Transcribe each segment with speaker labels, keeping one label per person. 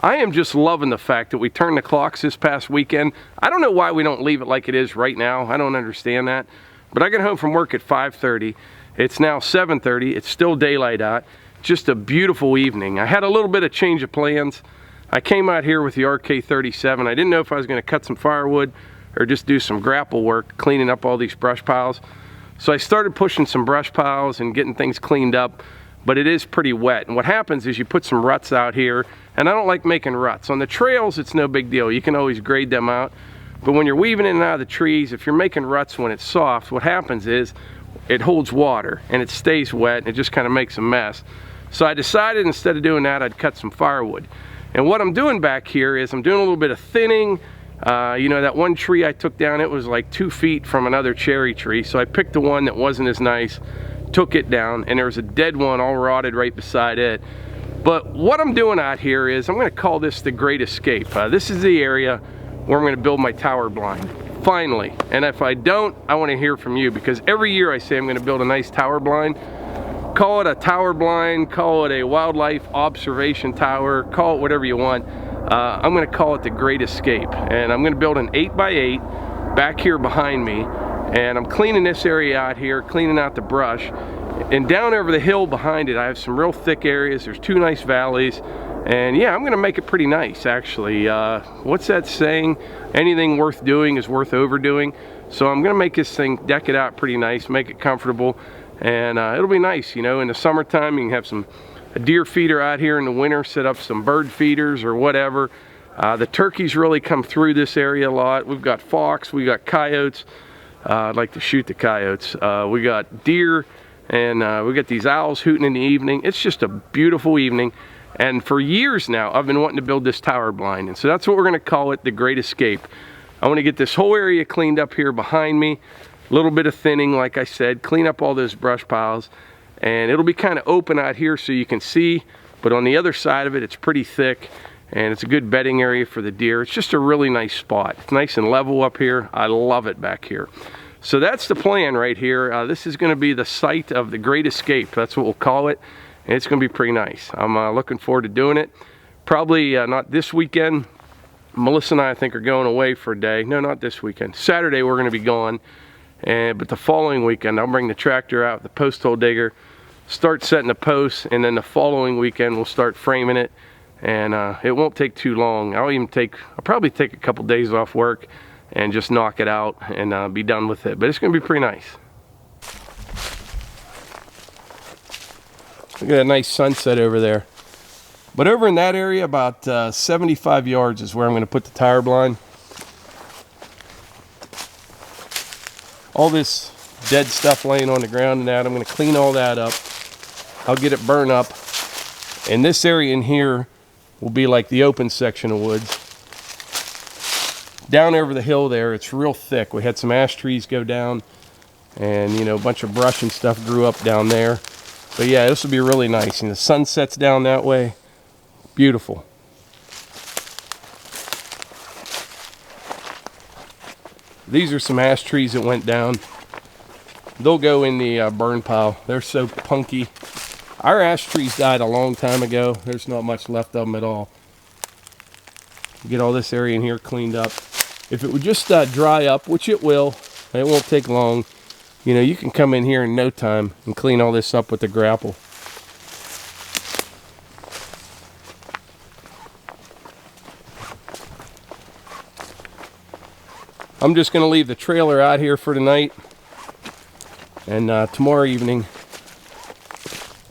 Speaker 1: I am just loving the fact that we turned the clocks this past weekend. I don't know why we don't leave it like it is right now. I don't understand that. But I got home from work at 5:30. It's now 7:30. It's still daylight out. Just a beautiful evening. I had a little bit of change of plans. I came out here with the RK37. I didn't know if I was going to cut some firewood or just do some grapple work, cleaning up all these brush piles. So I started pushing some brush piles and getting things cleaned up, but it is pretty wet. And what happens is you put some ruts out here, and I don't like making ruts. On the trails, it's no big deal. You can always grade them out. But when you're weaving in and out of the trees, if you're making ruts when it's soft, what happens is it holds water and it stays wet and it just kind of makes a mess. So I decided instead of doing that, I'd cut some firewood. And what I'm doing back here is I'm doing a little bit of thinning. You know, that one tree I took down, it was like 2 feet from another cherry tree. So I picked the one that wasn't as nice, took it down, and there was a dead one all rotted right beside it. But what I'm doing out here is I'm going to call this the Great Escape. This is the area where I'm going to build my tower blind, finally. And if I don't, I want to hear from you, because every year I say I'm going to build a nice tower blind. Call it a tower blind, call it a wildlife observation tower, call it whatever you want. I'm going to call it the Great Escape. And I'm going to build an 8x8 back here behind me. And I'm cleaning this area out here, cleaning out the brush. And down over the hill behind it, I have some real thick areas. There's 2 nice valleys. And yeah, I'm gonna make it pretty nice, actually. What's that saying? Anything worth doing is worth overdoing. So I'm gonna make this thing, deck it out pretty nice, make it comfortable, and it'll be nice, you know. In the summertime, you can have a deer feeder out here. In the winter, set up some bird feeders or whatever. The turkeys really come through this area a lot. We've got fox, we got coyotes. I'd like to shoot the coyotes. We got deer, and we got these owls hooting in the evening. It's just a beautiful evening. And for years now, I've been wanting to build this tower blind. And so that's what we're gonna call it, the Great Escape. I wanna get this whole area cleaned up here behind me. A little bit of thinning, like I said, clean up all those brush piles. And it'll be kind of open out here so you can see, but on the other side of it, it's pretty thick. And it's a good bedding area for the deer. It's just a really nice spot. It's nice and level up here. I love it back here. So that's the plan right here. This is gonna be the site of the Great Escape. That's what we'll call it. And it's going to be pretty nice. I'm looking forward to doing it. Probably not this weekend. Melissa and I think, are going away for a day. No, not this weekend. Saturday we're going to be gone. But the following weekend, I'll bring the tractor out, the post hole digger, start setting the posts, and then the following weekend we'll start framing it. And it won't take too long. I'll probably take a couple days off work and just knock it out and be done with it. But it's going to be pretty nice. Look at that nice sunset over there. But over in that area, about 75 yards is where I'm going to put the tower blind. All this dead stuff laying on the ground and that, I'm going to clean all that up. I'll get it burned up. And this area in here will be like the open section of woods. Down over the hill there, it's real thick. We had some ash trees go down, and you know, a bunch of brush and stuff grew up down there. But yeah, this will be really nice. And the sun sets down that way. Beautiful. These are some ash trees that went down. They'll go in the burn pile. They're so punky. Our ash trees died a long time ago. There's not much left of them at all. Get all this area in here cleaned up. If it would just dry up, which it will, it won't take long. You know, you can come in here in no time and clean all this up with the grapple. I'm just going to leave the trailer out here for tonight. And tomorrow evening,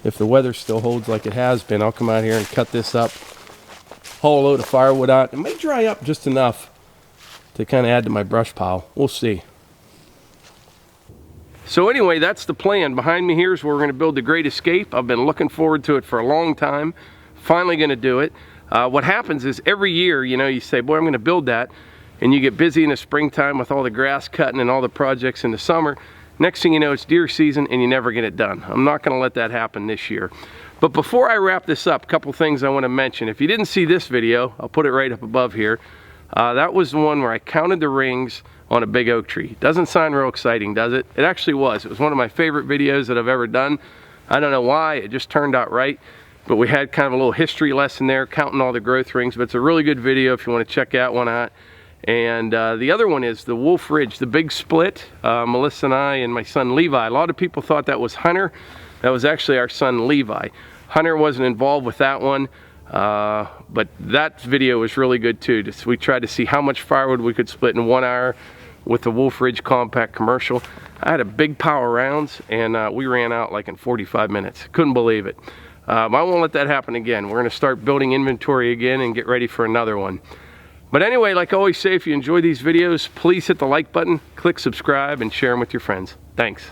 Speaker 1: if the weather still holds like it has been, I'll come out here and cut this up, haul a load of firewood out. It may dry up just enough to kind of add to my brush pile. We'll see. So anyway, that's the plan. Behind me here is where we're going to build the Great Escape. I've been looking forward to it for a long time. Finally going to do it. What happens is every year, you know, you say, boy, I'm going to build that. And you get busy in the springtime with all the grass cutting and all the projects in the summer. Next thing you know, it's deer season and you never get it done. I'm not going to let that happen this year. But before I wrap this up, a couple things I want to mention. If you didn't see this video, I'll put it right up above here. That was the one where I counted the rings on a big oak tree. Doesn't sound real exciting, does it? It actually was. It was one of my favorite videos that I've ever done. I don't know why, it just turned out right. but we had kind of a little history lesson there, counting all the growth rings. But it's a really good video if you want to check that one out. And the other one is the Wolf Ridge, the big split. Melissa and I and my son Levi. A lot of people thought that was Hunter. That was actually our son Levi. Hunter wasn't involved with that one, but that video was really good too. We tried to see how much firewood we could split in 1 hour with the Wolf Ridge compact commercial. I had a big pile of rounds, and we ran out like in 45 minutes. Couldn't believe it. I won't let that happen again. We're gonna start building inventory again and get ready for another one. But anyway, like I always say, if you enjoy these videos, please hit the like button, click subscribe, and share them with your friends. Thanks.